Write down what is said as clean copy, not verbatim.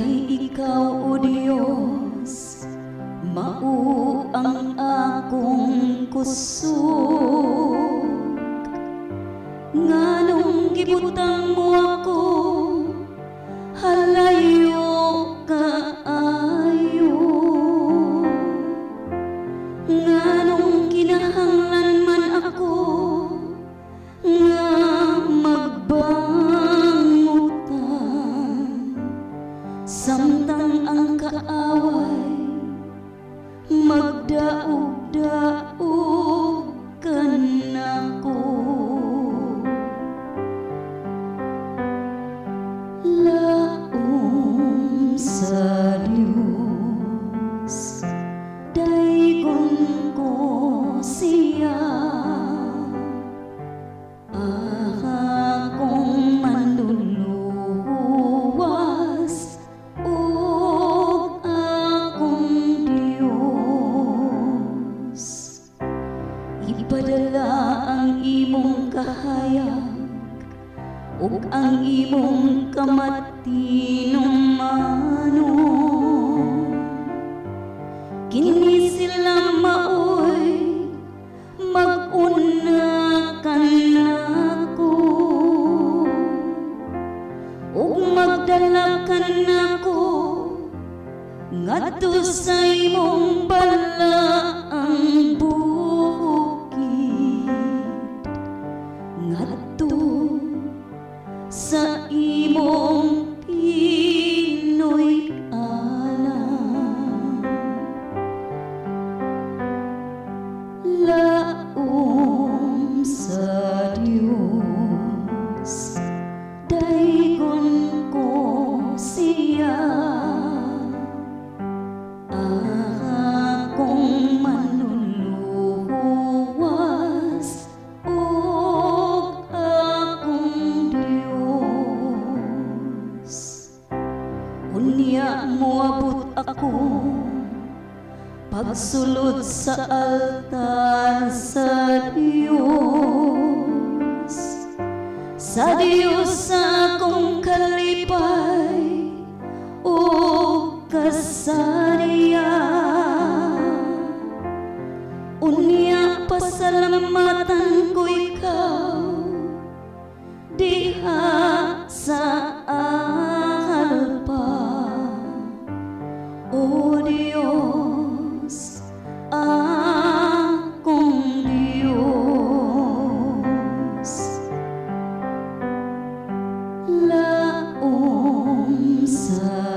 Kay ikaw, O Diyos, mao ang akong kusog. Nganong gibutang mo ako, halayo kaayo. Nganong kinahanglan man ako nga magbangutan, samtang ang kaaway magdaog-daog kanako. Laom sa Diyos, daygon ko siya. Akong manluluwas ug akong Diyos. Ipadala ang imong kahayag ug ang imong kamatinumanon. Kini sila maoy mag-una kanako ug magdala kanako ngadto sa imong balaang bukid, ngadto sa imong Pinoy alam. Laom sa Diyos, daygon ko siya. Akong manluluwas ug akong Diyos. Unya moabot ako pagsulod sa altar sa Diyos, sa Diyos sa akong kalipay o kasariya. Unya pasalamatan ko ikaw diha sa alpa, O Diyos, akong Diyos. Laom sa